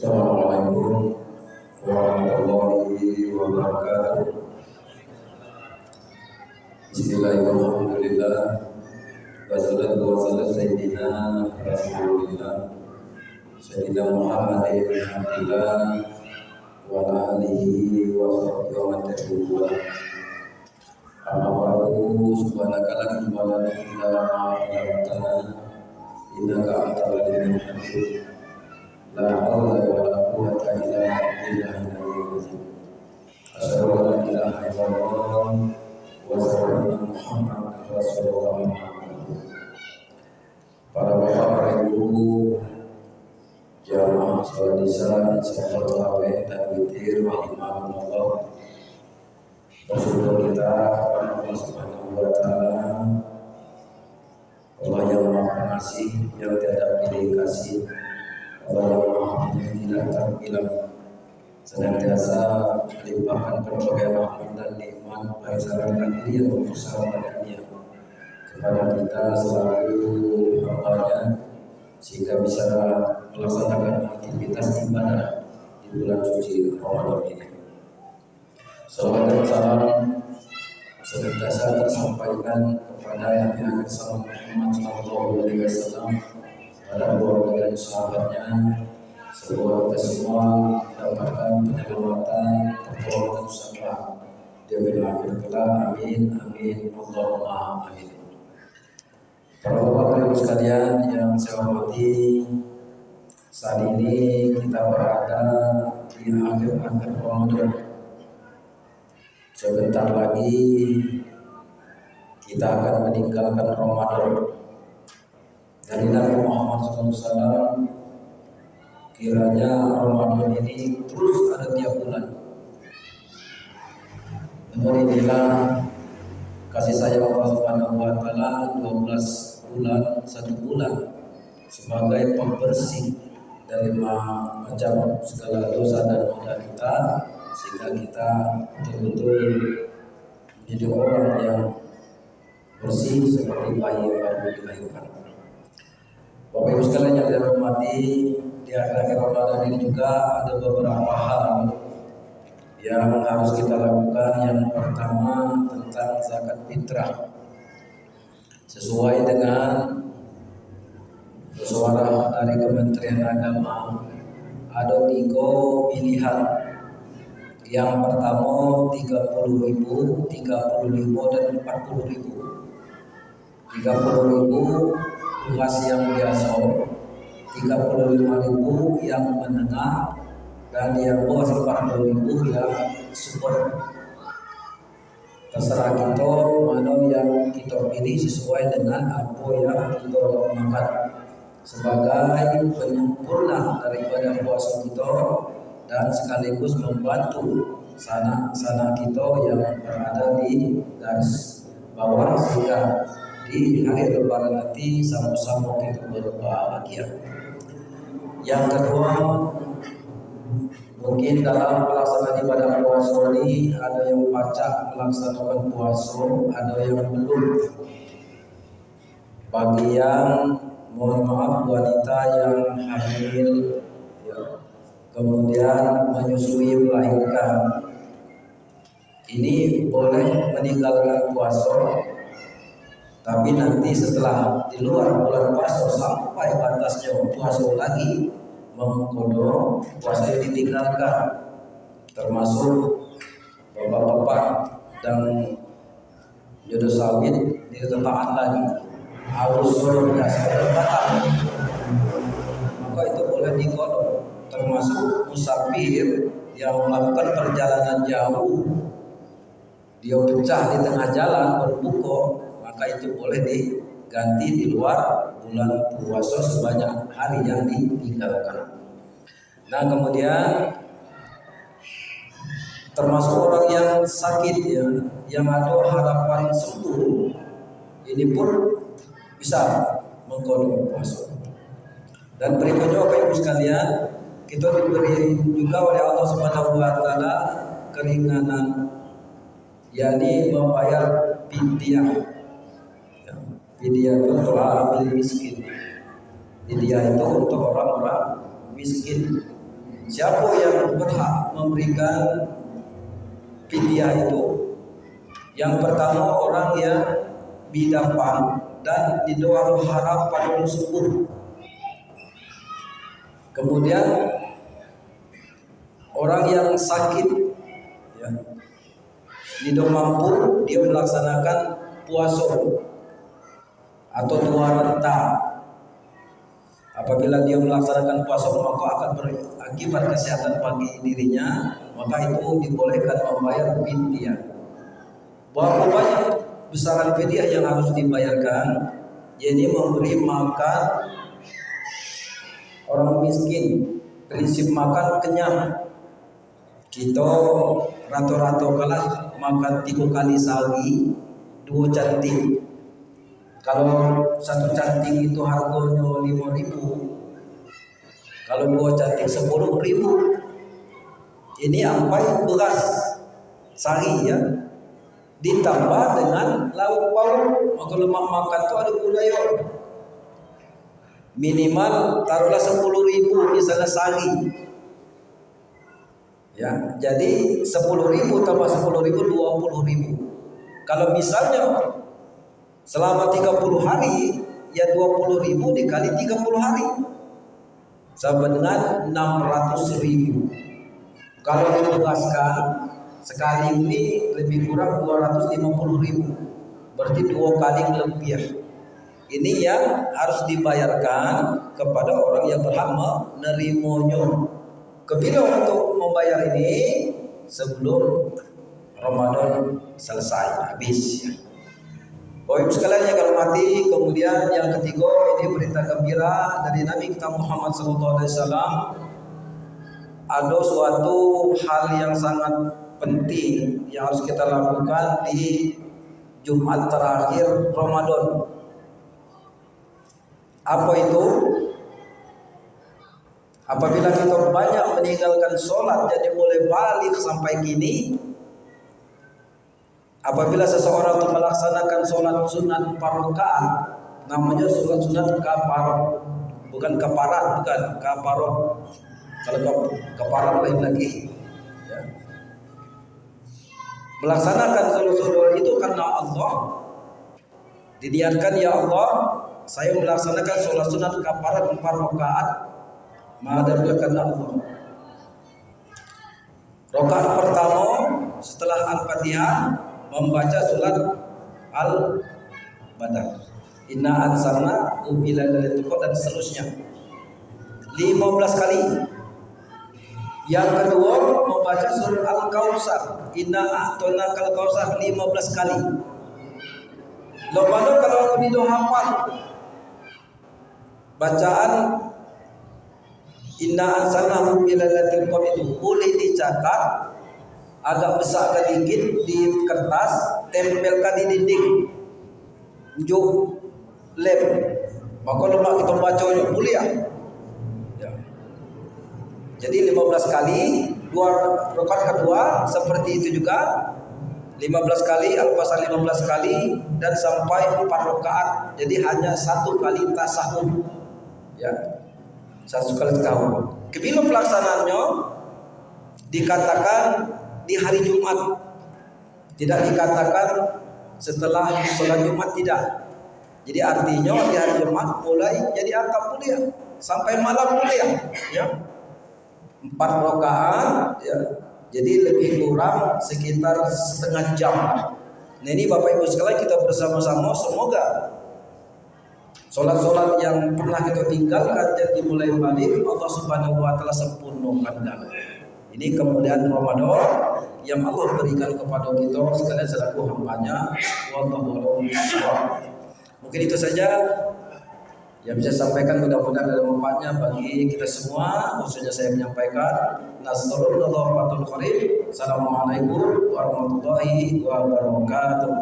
Assalamualaikum warahmatullahi wabarakatuh. Bismillahirrahmanirrahim. Wassalatu wassalamu sayyidina Rasulillah Sayyidina Muhammadin Abdillah wa ala alihi wa sahbihi wa man tabi'ahum. Amma ba'du, subhanaka la ilma lana illa ma 'allamtana innaka antal alimul hakim. La haula wa la quwwata illa billahi al-'aliyyil 'azim. Asyhadu an la ilaha illallah wa asyhadu anna Muhammadan rasulullah. Para bapak, para ibu, jamaah salat isya, salat tarawih dan witir rahimakumullah. Bersyukur kita kepada Allah Subhanahu wa taala, Allah yang Maha Pengasih, yang tiada pilih kasih, Allah yang Maha Penyayang tidak terbilang, senantiasa melimpahkan berbagai rahmat dan nikmat baik secara lahir maupun secara batin kepada kita selalu hambanya, sehingga bisa melaksanakan aktivitas ibadah di bulan suci Ramadan ini. Salawat dan salam senantiasa tersampaikan kepada Nabi Muhammad SAW, pada keluarga dan sahabatnya, semoga kita semua mendapatkan penyelamatan, pertolongan serta di akhir kelak. Amin, amin, Allahumma amin. Para bapak ibu sekalian yang saya hormati, saat ini kita berada di akhir Ramadan. Sebentar lagi kita akan meninggalkan Ramadan. Dari Nabi Muhammad SAW, kiranya Ramadan ini terus ada tiap bulan. Namun inilah kasih sayang Allah Subhanahu wa taala, 12 bulan, 1 bulan sebagai pembersih dari macam segala dosa dan noda kita, sehingga kita betul-betul menjadi orang yang bersih seperti bayi yang baru dilahirkan. Bapak ibu sekalian yang dirahmati, di akhir Ramadan ini juga ada beberapa hal yang harus kita lakukan. Yang pertama tentang zakat fitrah. Sesuai dengan musyawarah dari Kementerian Agama, ada 3 pilihan. Yang pertama 30.000, 35 dan 40.000. 30.000 luas yang biasa, 35.000 yang menengah, dan yang luas 40.000 yang super. Terserah kita mana yang kita pilih sesuai dengan apa yang kita makan, sebagai penyempurna daripada puasa kita dan sekaligus membantu sanak-sanak kita yang berada di garis bawah, sehingga di hari lebaran nanti sama-sama kita berbahagia. Yang kedua, mungkin dalam pelaksanaan ibadah puasa ini ada yang pacak melaksanakan puasa, ada yang belum. Bagi yang, mohon maaf, wanita yang hamil, ya, kemudian menyusui, melahirkan, ini boleh meninggalkan puasa, tapi nanti setelah di luar bulan puasa sampai batasnya puasa lagi, mengkodok puasa yang ditinggalkan, termasuk bapak-bapak dan jodoh sawit ditetapkan lagi harus surga sampai batal, maka itu boleh dikodok. Termasuk musafir yang melakukan perjalanan jauh, dia pecah di tengah jalan berbuka, maka itu boleh diganti di luar bulan puasa sebanyak hari yang ditinggalkan. Nah, kemudian termasuk orang yang sakit, ya, yang ada harapan sembuh, ini pun bisa mengkodok puasa. Dan berikutnya Bapak Ibu sekalian, kita diberi juga oleh Allah Subhanahu wa taala keringanan, yakni membayar fidyah. Fidyah itu bil miskin. Fidyah itu untuk orang-orang miskin. Siapa yang berhak memberikan fidyah itu? Yang pertama orang yang bidapan dan didoa berharap pada sembuh. Kemudian orang yang sakit, ya, tidak mampu dia melaksanakan puasa atau dua renta. Apabila dia melaksanakan puasa maka akan berakibat kesehatan bagi dirinya, maka itu dibolehkan membayar fidyah. Berapa banyak besaran fidyah yang harus dibayarkan? Jadi memberi makan orang miskin, prinsip makan kenyang. Kita rata-rata kalah makan 3 kali sehari 2 cantik. Kalau 1 cantik itu harganya 5.000, kalau 2 cantik 10.000. Ini ampai beras sehari ya, ditambah dengan lauk pauk. Maka lemak makan itu ada budaya. Minimal taruhlah 10.000 misalnya sehari. Ya, jadi 10.000 tambah 10.000 20.000. Kalau misalnya selama 30 hari ya 20.000 dikali 30 hari sama dengan 600.000. Kalau ditugaskan sekali ini lebih kurang 250.000, berarti 2 kali lebih. Ini yang harus dibayarkan kepada orang yang berhak menerimanya. Kebila untuk membayar ini sebelum Ramadan selesai habis. Bapak Ibu sekalian yang hormati, kemudian yang ketiga ini berita gembira dari Nabi kita Muhammad SAW. Ada suatu hal yang sangat penting yang harus kita lakukan di Jumat terakhir Ramadan. Apa itu? Apabila kita banyak meninggalkan sholat, jadi mulai balik sampai kini. Apabila seseorang itu melaksanakan sholat sunat 4 rakaat, namanya sholat sunat kafarat, bukan kafarat, bukan kafarat. Kalau kafarat lain lagi. Ya. Melaksanakan sholat itu karena Allah. Diniatkan, ya Allah, saya melaksanakan sholat sunat kafarat 4 rakaat, maka karena Allah. Rakaat pertama setelah Al-Fatihah membaca surat Al-Badar, Inna anzalna ila lailatul qadar dan seterusnya 15 kali. Yang kedua membaca surat Al-Kautsar, Inna a'tainakal kautsar 15 kali. Lalu kalau aku tidak hafal bacaan Inna anzalna ila lailatul qadar itu boleh dicatat agak besar sedikit di kertas, tempelkan di dinding, ujung lem. Maka lemak kita bacanya boleh ya. Jadi 15 kali, 2 rakaat kedua seperti itu juga 15 kali, Al-Fatihah 15 kali dan sampai 4 rakaat. Jadi hanya 1 kali tasahud. Ya. 1 kali tasahud. Kebila pelaksanaannya dikatakan di hari Jumat, tidak dikatakan setelah sholat Jumat, tidak. Jadi artinya di hari Jumat mulai jadi angka mulia sampai malam mulia, ya. 4 rakaat, ya. Jadi lebih kurang sekitar setengah jam. Nah ini Bapak Ibu sekalian, kita bersama-sama semoga sholat-sholat yang pernah kita tinggalkan jadi mulai balik Allah Subhanahu wa taala sempurnakan. Ini kemudian Ramadan yang Allah berikan kepada kita sekalian selaku hambanya. Wallahu a'lam. Mungkin itu saja yang bisa sampaikan, mudah-mudahan ada manfaatnya bagi kita semua. Khususnya saya menyampaikan Assalamualaikum warahmatullahi wabarakatuh.